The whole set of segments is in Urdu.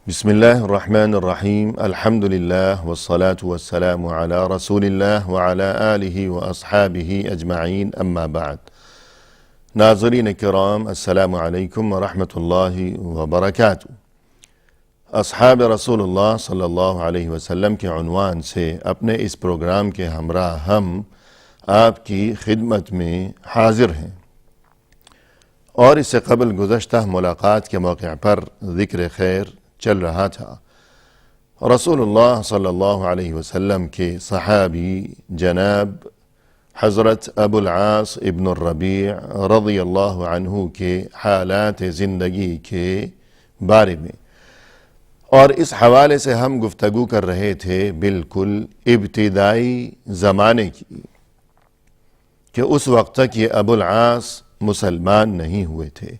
بسم الله الرحمن الرحیم الحمد للہ والصلاة والسلام علی رسول اللہ وعلی آلہ واصحابہ اجمعین اما بعد۔ ناظرین کرام، السلام علیکم ورحمۃ اللہ وبرکاتہ۔ اصحاب رسول اللہ صلی اللہ علیہ وسلم کے عنوان سے اپنے اس پروگرام کے ہمراہ ہم آپ کی خدمت میں حاضر ہیں، اور اس سے قبل گزشتہ ملاقات کے موقع پر ذکر خیر چل رہا تھا۔ رسول اللہ صلی اللہ علیہ وسلم کے صحابی جناب حضرت ابو العاص ابن الربیع رضی اللہ عنہ کے حالات زندگی کے بارے میں، اور اس حوالے سے ہم گفتگو کر رہے تھے بالکل ابتدائی زمانے کی، کہ اس وقت تک یہ ابو العاص مسلمان نہیں ہوئے تھے۔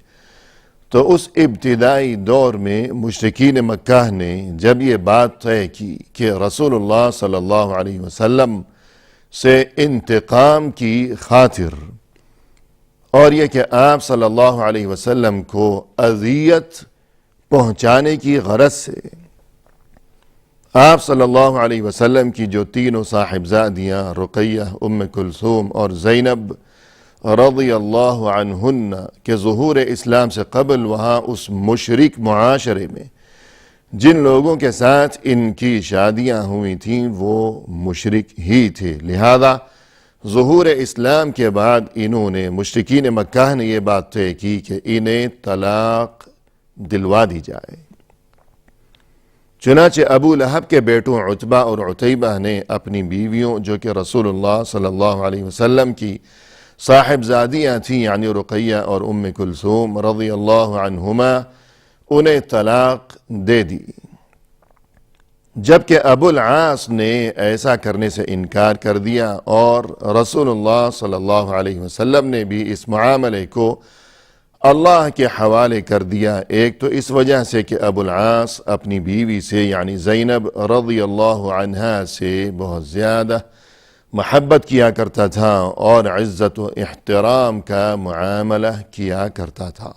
تو اس ابتدائی دور میں مشرکین مکہ نے جب یہ بات طے کی کہ رسول اللہ صلی اللہ علیہ وسلم سے انتقام کی خاطر، اور یہ کہ آپ صلی اللہ علیہ وسلم کو اذیت پہنچانے کی غرض سے آپ صلی اللہ علیہ وسلم کی جو تینوں صاحبزادیاں رقیہ، ام کلثوم اور زینب رضی اللہ عنہن کے ظہور اسلام سے قبل وہاں اس مشرک معاشرے میں جن لوگوں کے ساتھ ان کی شادیاں ہوئی تھیں وہ مشرک ہی تھے، لہذا ظہور اسلام کے بعد انہوں نے مشرکین مکہ نے یہ بات طے کی کہ انہیں طلاق دلوا دی جائے۔ چنانچہ ابو لہب کے بیٹوں عتبہ اور عتیبہ نے اپنی بیویوں جو کہ رسول اللہ صلی اللہ علیہ وسلم کی صاحبزادیاں تھیں، یعنی رقیہ اور ام کلثوم رضی اللہ عنہما، انہیں طلاق دے دی، جبکہ ابو العاص نے ایسا کرنے سے انکار کر دیا، اور رسول اللہ صلی اللہ علیہ وسلم نے بھی اس معاملے کو اللہ کے حوالے کر دیا۔ ایک تو اس وجہ سے کہ ابو العاص اپنی بیوی سے یعنی زینب رضی اللہ عنہا سے بہت زیادہ محبت کیا کرتا تھا اور عزت و احترام کا معاملہ کیا کرتا تھا،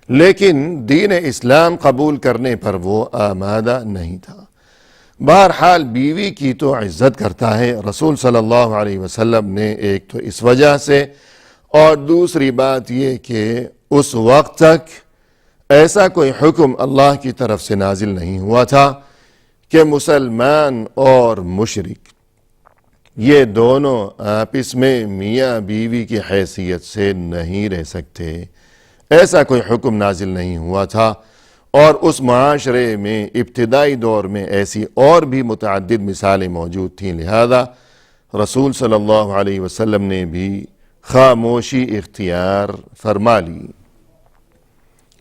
لیکن دین اسلام قبول کرنے پر وہ آمادہ نہیں تھا۔ بہرحال بیوی کی تو عزت کرتا ہے رسول صلی اللہ علیہ وسلم نے، ایک تو اس وجہ سے، اور دوسری بات یہ کہ اس وقت تک ایسا کوئی حکم اللہ کی طرف سے نازل نہیں ہوا تھا کہ مسلمان اور مشرک یہ دونوں آپس میں میاں بیوی کی حیثیت سے نہیں رہ سکتے، ایسا کوئی حکم نازل نہیں ہوا تھا، اور اس معاشرے میں ابتدائی دور میں ایسی اور بھی متعدد مثالیں موجود تھیں، لہذا رسول صلی اللہ علیہ وسلم نے بھی خاموشی اختیار فرما لی۔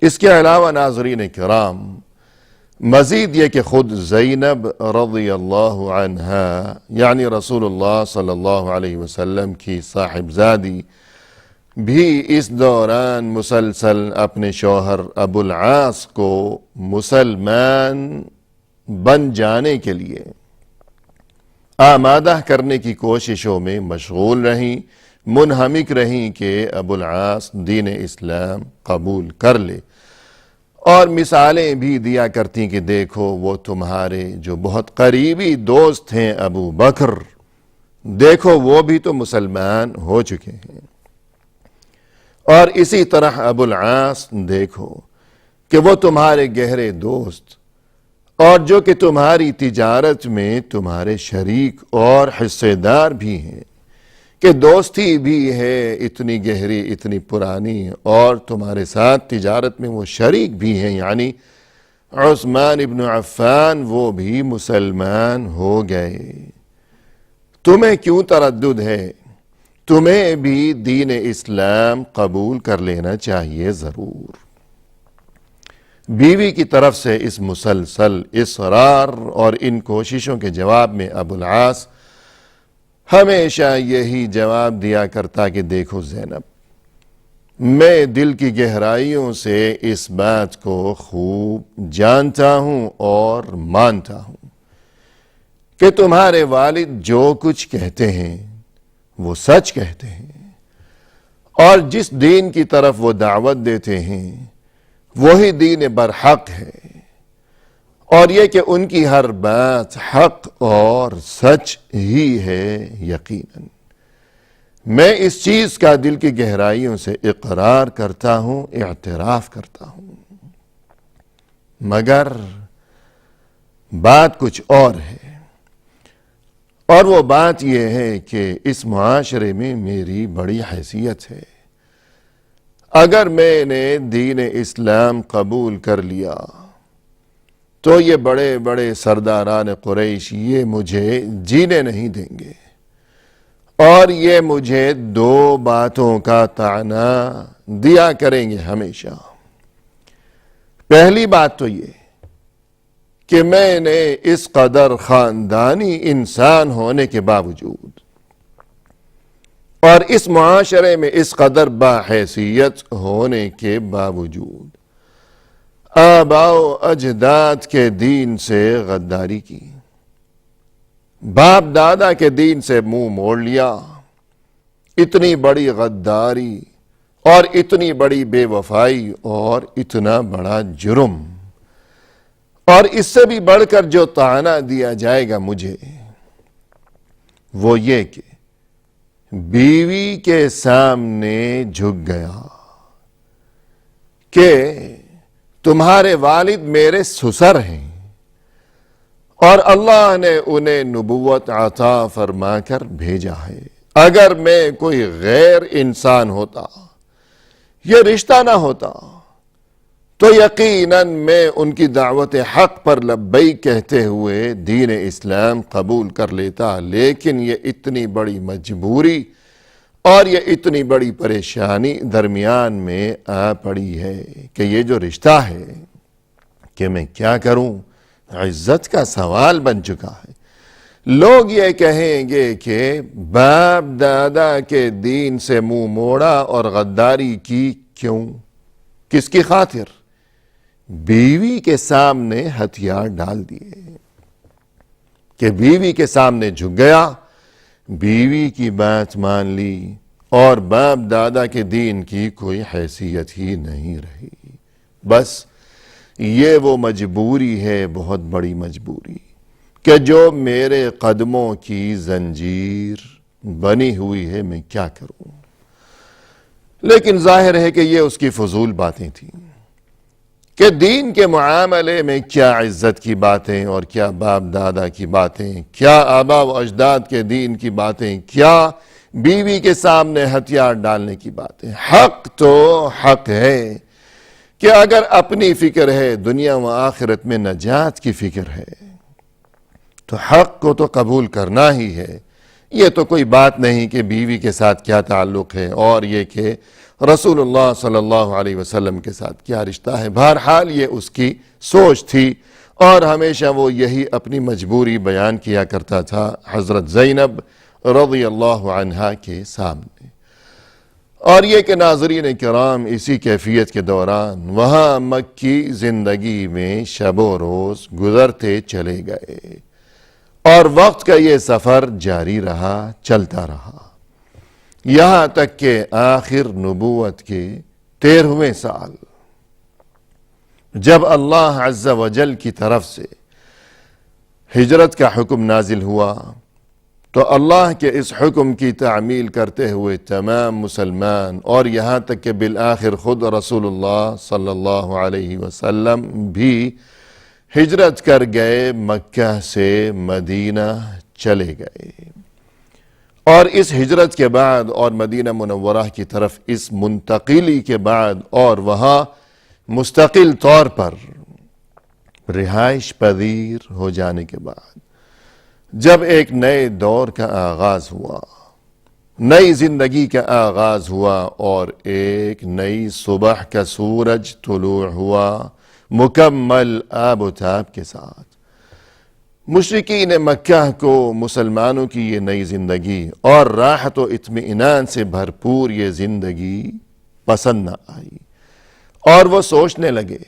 اس کے علاوہ ناظرین کرام، مزید یہ کہ خود زینب رضی اللہ عنہا یعنی رسول اللہ صلی اللہ علیہ وسلم کی صاحبزادی بھی اس دوران مسلسل اپنے شوہر ابو العاص کو مسلمان بن جانے کے لیے آمادہ کرنے کی کوششوں میں مشغول رہیں، منہمک رہیں کہ ابو العاص دین اسلام قبول کر لے، اور مثالیں بھی دیا کرتی کہ دیکھو وہ تمہارے جو بہت قریبی دوست ہیں ابو بکر، دیکھو وہ بھی تو مسلمان ہو چکے ہیں، اور اسی طرح ابو العاص دیکھو کہ وہ تمہارے گہرے دوست اور جو کہ تمہاری تجارت میں تمہارے شریک اور حصے دار بھی ہیں، کہ دوستی بھی ہے اتنی گہری اتنی پرانی، اور تمہارے ساتھ تجارت میں وہ شریک بھی ہیں، یعنی عثمان ابن عفان وہ بھی مسلمان ہو گئے، تمہیں کیوں تردد ہے؟ تمہیں بھی دین اسلام قبول کر لینا چاہیے ضرور۔ بیوی کی طرف سے اس مسلسل اصرار اور ان کوششوں کے جواب میں ابو العاص ہمیشہ یہی جواب دیا کرتا کہ دیکھو زینب، میں دل کی گہرائیوں سے اس بات کو خوب جانتا ہوں اور مانتا ہوں کہ تمہارے والد جو کچھ کہتے ہیں وہ سچ کہتے ہیں، اور جس دین کی طرف وہ دعوت دیتے ہیں وہی دین برحق ہے، اور یہ کہ ان کی ہر بات حق اور سچ ہی ہے یقیناً۔ میں اس چیز کا دل کی گہرائیوں سے اقرار کرتا ہوں، اعتراف کرتا ہوں، مگر بات کچھ اور ہے، اور وہ بات یہ ہے کہ اس معاشرے میں میری بڑی حیثیت ہے۔ اگر میں نے دین اسلام قبول کر لیا تو یہ بڑے بڑے سرداران قریش یہ مجھے جینے نہیں دیں گے، اور یہ مجھے دو باتوں کا طعنہ دیا کریں گے ہمیشہ۔ پہلی بات تو یہ کہ میں نے اس قدر خاندانی انسان ہونے کے باوجود اور اس معاشرے میں اس قدر باحیثیت ہونے کے باوجود آباء و اجداد کے دین سے غداری کی، باپ دادا کے دین سے منہ موڑ لیا۔ اتنی بڑی غداری اور اتنی بڑی بے وفائی اور اتنا بڑا جرم، اور اس سے بھی بڑھ کر جو طعنہ دیا جائے گا مجھے، وہ یہ کہ بیوی کے سامنے جھک گیا کہ تمہارے والد میرے سسر ہیں، اور اللہ نے انہیں نبوت عطا فرما کر بھیجا ہے۔ اگر میں کوئی غیر انسان ہوتا، یہ رشتہ نہ ہوتا، تو یقیناً میں ان کی دعوت حق پر لبیک کہتے ہوئے دین اسلام قبول کر لیتا، لیکن یہ اتنی بڑی مجبوری اور یہ اتنی بڑی پریشانی درمیان میں آ پڑی ہے کہ یہ جو رشتہ ہے کہ میں کیا کروں، عزت کا سوال بن چکا ہے۔ لوگ یہ کہیں گے کہ باپ دادا کے دین سے منہ موڑا اور غداری کی، کیوں؟ کس کی خاطر؟ بیوی کے سامنے ہتھیار ڈال دیے کہ بیوی کے سامنے جھک گیا، بیوی کی بات مان لی، اور باپ دادا کے دین کی کوئی حیثیت ہی نہیں رہی۔ بس یہ وہ مجبوری ہے، بہت بڑی مجبوری، کہ جو میرے قدموں کی زنجیر بنی ہوئی ہے، میں کیا کروں؟ لیکن ظاہر ہے کہ یہ اس کی فضول باتیں تھیں کہ دین کے معاملے میں کیا عزت کی باتیں اور کیا باپ دادا کی باتیں، کیا آباء و اجداد کے دین کی باتیں، کیا بیوی کے سامنے ہتھیار ڈالنے کی باتیں۔ حق تو حق ہے کہ اگر اپنی فکر ہے، دنیا و آخرت میں نجات کی فکر ہے، تو حق کو تو قبول کرنا ہی ہے۔ یہ تو کوئی بات نہیں کہ بیوی کے ساتھ کیا تعلق ہے اور یہ کہ رسول اللہ صلی اللہ علیہ وسلم کے ساتھ کیا رشتہ ہے۔ بہرحال یہ اس کی سوچ تھی، اور ہمیشہ وہ یہی اپنی مجبوری بیان کیا کرتا تھا حضرت زینب رضی اللہ عنہا کے سامنے۔ اور یہ کہ ناظرین کرام، اسی کیفیت کے دوران وہاں مکی زندگی میں شب و روز گزرتے چلے گئے، اور وقت کا یہ سفر جاری رہا، چلتا رہا، یہاں تک کہ آخر نبوت کے 13ویں سال جب اللہ عز و جل کی طرف سے ہجرت کا حکم نازل ہوا، تو اللہ کے اس حکم کی تعمیل کرتے ہوئے تمام مسلمان، اور یہاں تک کہ بالآخر خود رسول اللہ صلی اللہ علیہ وسلم بھی ہجرت کر گئے، مکہ سے مدینہ چلے گئے۔ اور اس ہجرت کے بعد اور مدینہ منورہ کی طرف اس منتقلی کے بعد اور وہاں مستقل طور پر رہائش پذیر ہو جانے کے بعد جب ایک نئے دور کا آغاز ہوا، نئی زندگی کا آغاز ہوا، اور ایک نئی صبح کا سورج طلوع ہوا مکمل آب و تاب کے ساتھ، مشرکین مکہ کو مسلمانوں کی یہ نئی زندگی اور راحت و اطمینان سے بھرپور یہ زندگی پسند نہ آئی، اور وہ سوچنے لگے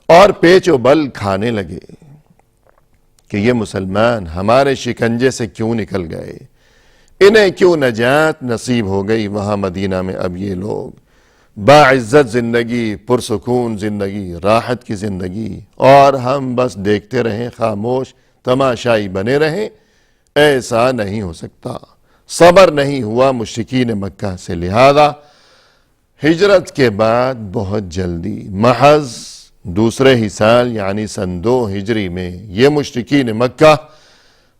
اور پیچ و بل کھانے لگے کہ یہ مسلمان ہمارے شکنجے سے کیوں نکل گئے، انہیں کیوں نجات نصیب ہو گئی۔ وہاں مدینہ میں اب یہ لوگ باعزت زندگی، پرسکون زندگی، راحت کی زندگی، اور ہم بس دیکھتے رہیں، خاموش تماشائی بنے رہیں، ایسا نہیں ہو سکتا۔ صبر نہیں ہوا مشرکین مکہ سے، لہذا ہجرت کے بعد بہت جلدی، محض دوسرے ہی سال یعنی سن 2 ہجری میں یہ مشرکین مکہ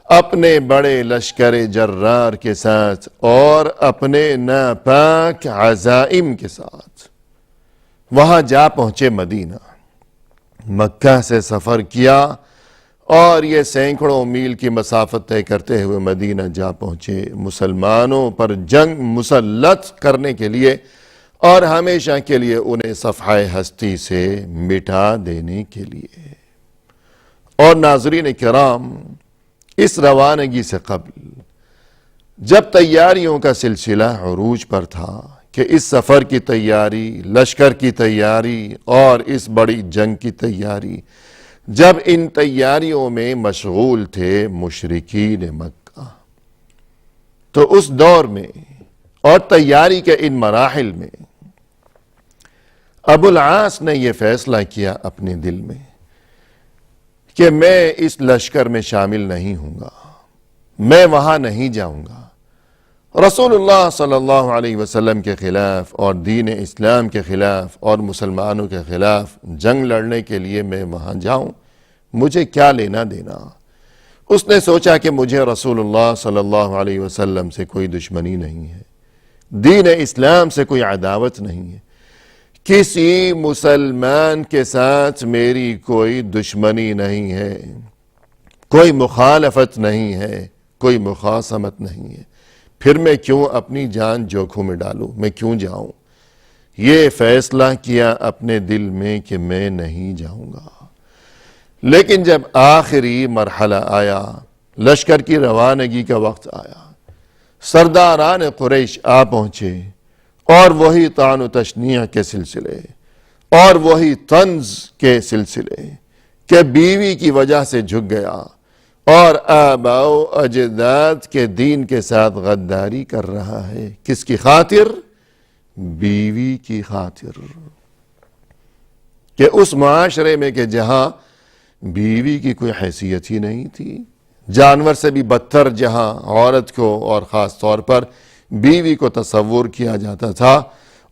اپنے بڑے لشکر جرار کے ساتھ اور اپنے ناپاک عزائم کے ساتھ وہاں جا پہنچے مدینہ۔ مکہ سے سفر کیا اور یہ سینکڑوں میل کی مسافت طے کرتے ہوئے مدینہ جا پہنچے، مسلمانوں پر جنگ مسلط کرنے کے لیے اور ہمیشہ کے لیے انہیں صفحہ ہستی سے مٹا دینے کے لیے۔ اور ناظرین کرام، اس روانگی سے قبل جب تیاریوں کا سلسلہ عروج پر تھا کہ اس سفر کی تیاری، لشکر کی تیاری اور اس بڑی جنگ کی تیاری، جب ان تیاریوں میں مشغول تھے مشرکین مکہ، تو اس دور میں اور تیاری کے ان مراحل میں ابو العاص نے یہ فیصلہ کیا اپنے دل میں کہ میں اس لشکر میں شامل نہیں ہوں گا، میں وہاں نہیں جاؤں گا، رسول اللہ صلی اللہ علیہ وسلم کے خلاف اور دین اسلام کے خلاف اور مسلمانوں کے خلاف جنگ لڑنے کے لیے میں وہاں جاؤں، مجھے کیا لینا دینا۔ اس نے سوچا کہ مجھے رسول اللہ صلی اللہ علیہ وسلم سے کوئی دشمنی نہیں ہے، دین اسلام سے کوئی عداوت نہیں ہے، کسی مسلمان کے ساتھ میری کوئی دشمنی نہیں ہے، کوئی مخالفت نہیں ہے، کوئی مخاصمت نہیں ہے، پھر میں کیوں اپنی جان جوکھوں میں ڈالوں، میں کیوں جاؤں۔ یہ فیصلہ کیا اپنے دل میں کہ میں نہیں جاؤں گا۔ لیکن جب آخری مرحلہ آیا، لشکر کی روانگی کا وقت آیا، سرداران قریش آ پہنچے، اور وہی طعن و تشنیع کے سلسلے اور وہی طنز کے سلسلے کہ بیوی کی وجہ سے جھک گیا اور آباء و اجداد کے دین کے ساتھ غداری کر رہا ہے، کس کی خاطر؟ بیوی کی خاطر۔ کہ اس معاشرے میں کہ جہاں بیوی کی کوئی حیثیت ہی نہیں تھی، جانور سے بھی بدتر جہاں عورت کو اور خاص طور پر بیوی کو تصور کیا جاتا تھا،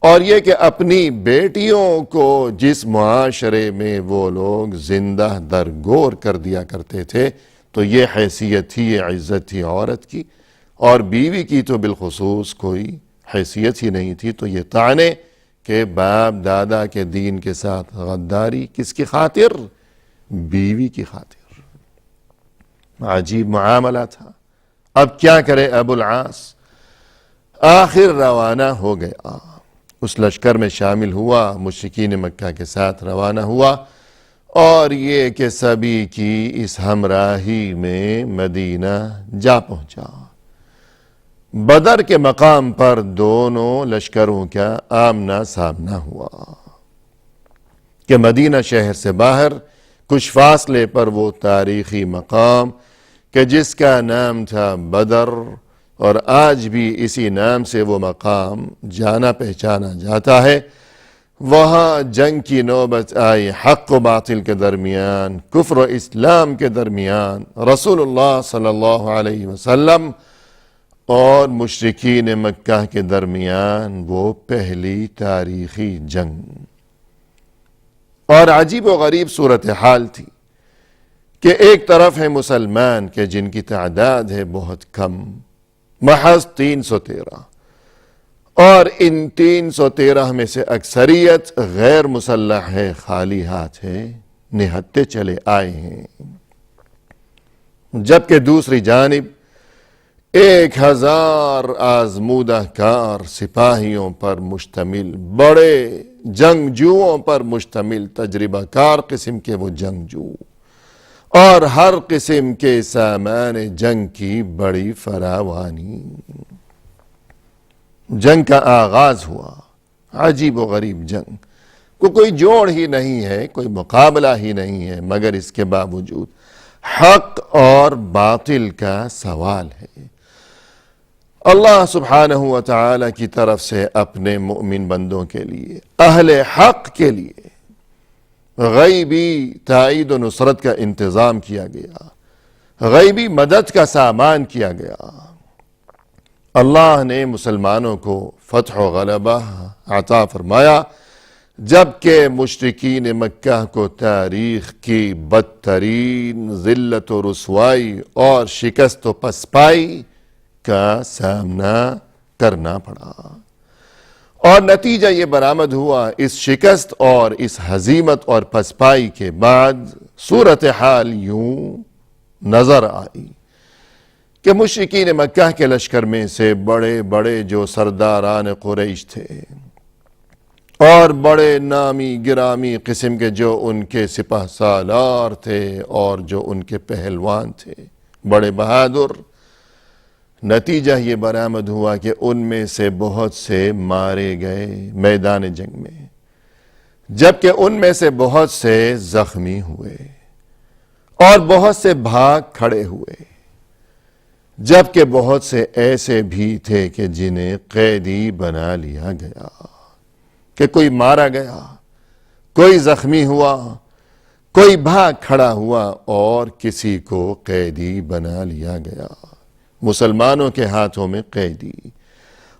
اور یہ کہ اپنی بیٹیوں کو جس معاشرے میں وہ لوگ زندہ درگور کر دیا کرتے تھے، تو یہ حیثیت تھی، یہ عزت تھی عورت کی، اور بیوی کی تو بالخصوص کوئی حیثیت ہی نہیں تھی۔ تو یہ طعنے کہ باپ دادا کے دین کے ساتھ غداری، کس کی خاطر؟ بیوی کی خاطر۔ عجیب معاملہ تھا۔ اب کیا کرے ابو العاص؟ آخر روانہ ہو گیا، اس لشکر میں شامل ہوا، مشرکین مکہ کے ساتھ روانہ ہوا، اور یہ کہ سبھی کی اس ہمراہی میں مدینہ جا پہنچا۔ بدر کے مقام پر دونوں لشکروں کا آمنا سامنا ہوا کہ مدینہ شہر سے باہر کچھ فاصلے پر وہ تاریخی مقام کہ جس کا نام تھا بدر، اور آج بھی اسی نام سے وہ مقام جانا پہچانا جاتا ہے، وہاں جنگ کی نوبت آئی، حق و باطل کے درمیان، کفر و اسلام کے درمیان، رسول اللہ صلی اللہ علیہ وسلم اور مشرکین مکہ کے درمیان وہ پہلی تاریخی جنگ۔ اور عجیب و غریب صورتحال تھی کہ ایک طرف ہے مسلمان کہ جن کی تعداد ہے بہت کم، محض 313، اور ان 313 میں سے اکثریت غیر مسلح ہے، خالی ہاتھ ہے، نہتے چلے آئے ہیں، جبکہ دوسری جانب 1000 آزمودہ کار سپاہیوں پر مشتمل، بڑے جنگجوؤں پر مشتمل، تجربہ کار قسم کے وہ جنگجو، اور ہر قسم کے سامان جنگ کی بڑی فراوانی۔ جنگ کا آغاز ہوا، عجیب و غریب جنگ، کوئی جوڑ ہی نہیں ہے، کوئی مقابلہ ہی نہیں ہے، مگر اس کے باوجود حق اور باطل کا سوال ہے۔ اللہ سبحانہ و تعالی کی طرف سے اپنے مؤمن بندوں کے لیے، اہل حق کے لیے غیبی تائید و نصرت کا انتظام کیا گیا، غیبی مدد کا سامان کیا گیا۔ اللہ نے مسلمانوں کو فتح و غلبہ عطا فرمایا، جبکہ مشرکین مکہ کو تاریخ کی بدترین ذلت و رسوائی اور شکست و پسپائی کا سامنا کرنا پڑا، اور نتیجہ یہ برآمد ہوا۔ اس شکست اور اس ہزیمت اور پسپائی کے بعد صورتحال یوں نظر آئی کہ مشرکین مکہ کے لشکر میں سے بڑے بڑے جو سرداران قریش تھے اور بڑے نامی گرامی قسم کے جو ان کے سپہ سالار تھے اور جو ان کے پہلوان تھے، بڑے بہادر، نتیجہ یہ برآمد ہوا کہ ان میں سے بہت سے مارے گئے میدان جنگ میں، جبکہ ان میں سے بہت سے زخمی ہوئے اور بہت سے بھاگ کھڑے ہوئے، جبکہ بہت سے ایسے بھی تھے کہ جنہیں قیدی بنا لیا گیا، کہ کوئی مارا گیا، کوئی زخمی ہوا، کوئی بھاگ کھڑا ہوا اور کسی کو قیدی بنا لیا گیا، مسلمانوں کے ہاتھوں میں قیدی،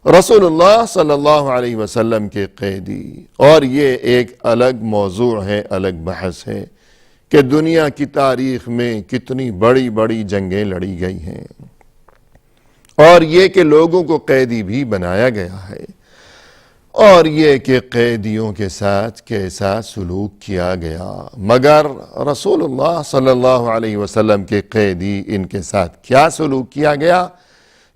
رسول اللہ صلی اللہ علیہ وسلم کے قیدی۔ اور یہ ایک الگ موضوع ہے، الگ بحث ہے کہ دنیا کی تاریخ میں کتنی بڑی بڑی جنگیں لڑی گئی ہیں، اور یہ کہ لوگوں کو قیدی بھی بنایا گیا ہے، اور یہ کہ قیدیوں کے ساتھ کیسا سلوک کیا گیا، مگر رسول اللہ صلی اللہ علیہ وسلم کے قیدی ان کے ساتھ کیا سلوک کیا گیا،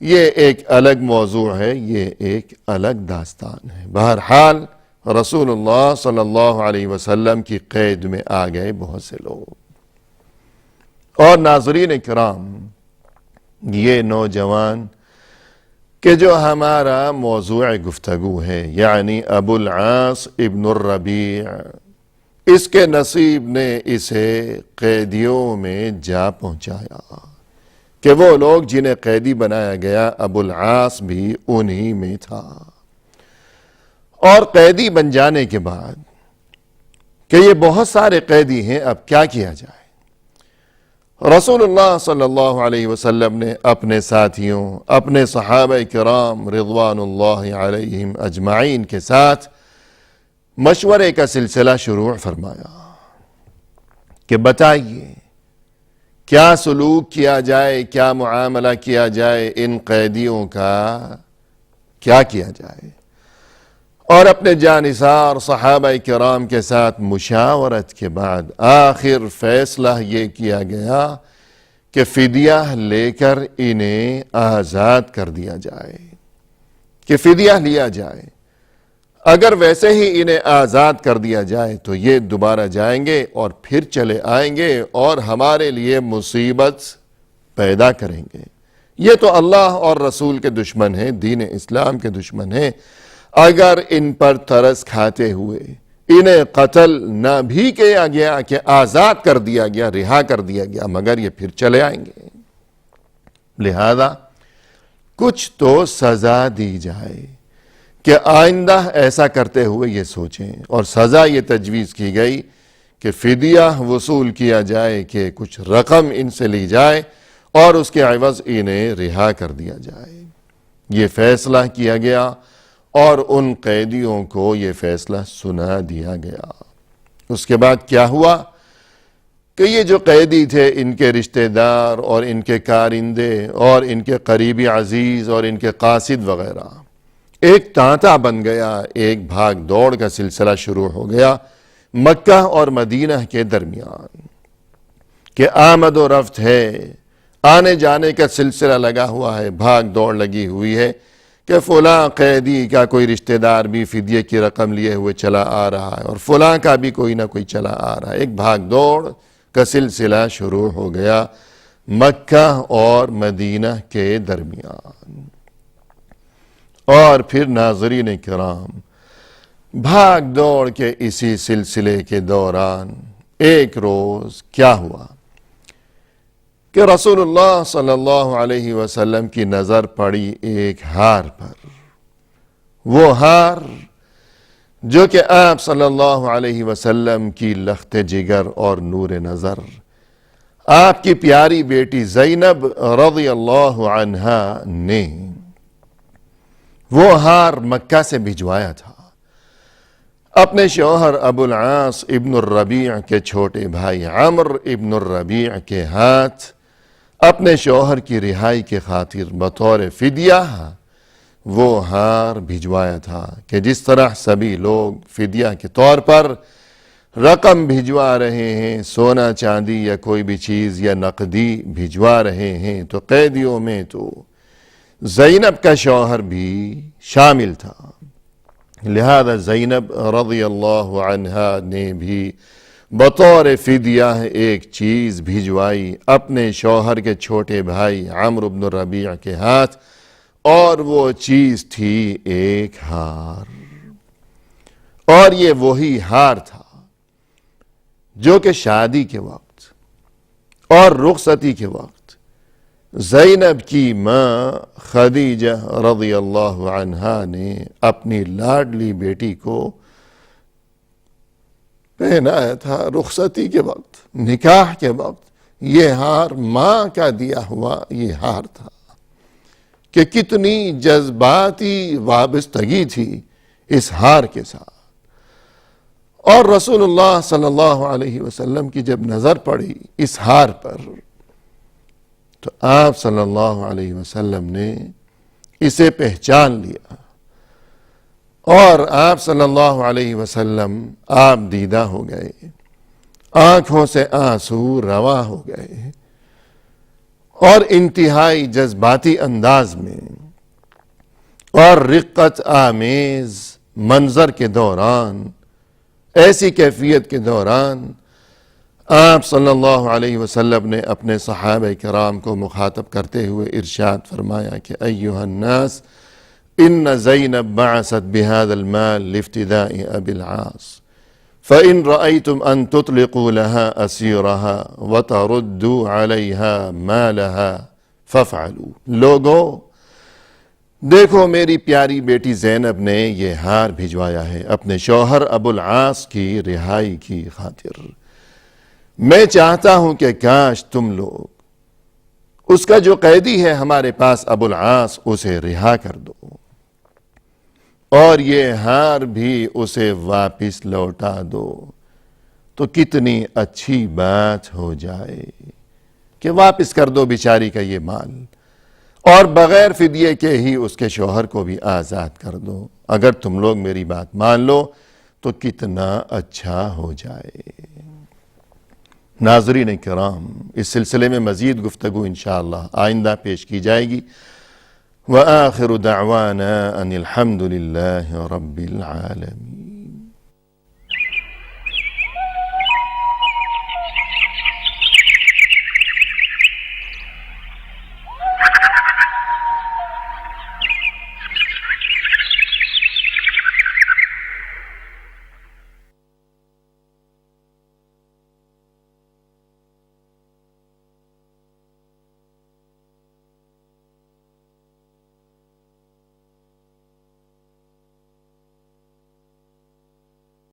یہ ایک الگ موضوع ہے، یہ ایک الگ داستان ہے۔ بہرحال رسول اللہ صلی اللہ علیہ وسلم کی قید میں آ گئے بہت سے لوگ۔ اور ناظرین کرام، یہ نوجوان کہ جو ہمارا موضوع گفتگو ہے، یعنی ابو العاص ابن الربیع، اس کے نصیب نے اسے قیدیوں میں جا پہنچایا کہ وہ لوگ جنہیں قیدی بنایا گیا، ابو العاص بھی انہی میں تھا۔ اور قیدی بن جانے کے بعد کہ یہ بہت سارے قیدی ہیں، اب کیا کیا جائے؟ رسول اللہ صلی اللہ علیہ وسلم نے اپنے ساتھیوں، اپنے صحابہ کرام رضوان اللہ علیہم اجمعین کے ساتھ مشورے کا سلسلہ شروع فرمایا کہ بتائیے کیا سلوک کیا جائے، کیا معاملہ کیا جائے، ان قیدیوں کا کیا کیا جائے۔ اور اپنے جانثار صحابہ کرام کے ساتھ مشاورت کے بعد آخر فیصلہ یہ کیا گیا کہ فدیہ لے کر انہیں آزاد کر دیا جائے، کہ فدیہ لیا جائے۔ اگر ویسے ہی انہیں آزاد کر دیا جائے تو یہ دوبارہ جائیں گے اور پھر چلے آئیں گے اور ہمارے لیے مصیبت پیدا کریں گے۔ یہ تو اللہ اور رسول کے دشمن ہیں، دین اسلام کے دشمن ہیں۔ اگر ان پر ترس کھاتے ہوئے انہیں قتل نہ بھی کیا گیا کہ آزاد کر دیا گیا، رہا کر دیا گیا، مگر یہ پھر چلے آئیں گے، لہذا کچھ تو سزا دی جائے کہ آئندہ ایسا کرتے ہوئے یہ سوچیں۔ اور سزا یہ تجویز کی گئی کہ فدیہ وصول کیا جائے، کہ کچھ رقم ان سے لی جائے اور اس کے عوض انہیں رہا کر دیا جائے۔ یہ فیصلہ کیا گیا اور ان قیدیوں کو یہ فیصلہ سنا دیا گیا۔ اس کے بعد کیا ہوا کہ یہ جو قیدی تھے، ان کے رشتہ دار اور ان کے کارندے اور ان کے قریبی عزیز اور ان کے قاصد وغیرہ ایک تانتا بن گیا، ایک بھاگ دوڑ کا سلسلہ شروع ہو گیا مکہ اور مدینہ کے درمیان، کہ آمد و رفت ہے، آنے جانے کا سلسلہ لگا ہوا ہے، بھاگ دوڑ لگی ہوئی ہے کہ فلاں قیدی کا کوئی رشتہ دار بھی فدیے کی رقم لیے ہوئے چلا آ رہا ہے اور فلاں کا بھی کوئی نہ کوئی چلا آ رہا ہے۔ ایک بھاگ دوڑ کا سلسلہ شروع ہو گیا مکہ اور مدینہ کے درمیان۔ اور پھر ناظرین کرام، بھاگ دوڑ کے اسی سلسلے کے دوران ایک روز کیا ہوا کہ رسول اللہ صلی اللہ علیہ وسلم کی نظر پڑی ایک ہار پر، وہ ہار جو کہ آپ صلی اللہ علیہ وسلم کی لخت جگر اور نور نظر آپ کی پیاری بیٹی زینب رضی اللہ عنہا نے وہ ہار مکہ سے بھجوایا تھا اپنے شوہر ابو العاص ابن الربیع کے چھوٹے بھائی عمرو ابن الربیع کے ہاتھ اپنے شوہر کی رہائی کے خاطر بطور فدیہ وہ ہار بھجوایا تھا کہ جس طرح سبھی لوگ فدیہ کے طور پر رقم بھجوا رہے ہیں، سونا چاندی یا کوئی بھی چیز یا نقدی بھجوا رہے ہیں، تو قیدیوں میں تو زینب کا شوہر بھی شامل تھا، لہذا زینب رضی اللہ عنہا نے بھی بطور فدیہ ایک چیز بھجوائی اپنے شوہر کے چھوٹے بھائی عمرو بن الربیع کے ہاتھ، اور وہ چیز تھی ایک ہار، اور یہ وہی ہار تھا جو کہ شادی کے وقت اور رخصتی کے وقت زینب کی ماں خدیجہ رضی اللہ عنہا نے اپنی لاڈلی بیٹی کو پہنایا تھا رخصتی کے وقت، نکاح کے وقت۔ یہ ہار ماں کا دیا ہوا یہ ہار تھا کہ کتنی جذباتی وابستگی تھی اس ہار کے ساتھ، اور رسول اللہ صلی اللہ علیہ وسلم کی جب نظر پڑی اس ہار پر تو آپ صلی اللہ علیہ وسلم نے اسے پہچان لیا، اور آپ صلی اللہ علیہ وسلم آپ دیدہ ہو گئے، آنکھوں سے آنسو روا ہو گئے، اور انتہائی جذباتی انداز میں اور رقت آمیز منظر کے دوران، ایسی کیفیت کے دوران آپ صلی اللہ علیہ وسلم نے اپنے صحابہ کرام کو مخاطب کرتے ہوئے ارشاد فرمایا کہ ایھا الناس ان زینب بعثت بهذا المال لافتداء ابی العاص فإن رأيتم أن تطلقوا لها أسيرها وتردوا عليها مالها فافعلوا۔ لوگو دیکھو، میری پیاری بیٹی زینب نے یہ ہار بھجوایا ہے اپنے شوہر ابو العاص کی رہائی کی خاطر۔ میں چاہتا ہوں کہ کاش تم لوگ اس کا جو قیدی ہے ہمارے پاس ابو العاص اسے رہا کر دو، اور یہ ہار بھی اسے واپس لوٹا دو، تو کتنی اچھی بات ہو جائے کہ واپس کر دو بیچاری کا یہ مال، اور بغیر فدیے کے ہی اس کے شوہر کو بھی آزاد کر دو۔ اگر تم لوگ میری بات مان لو تو کتنا اچھا ہو جائے۔ ناظرین کرام، اس سلسلے میں مزید گفتگو انشاءاللہ آئندہ پیش کی جائے گی۔ وآخر دعوانا ان الحمد للہ رب العالمین۔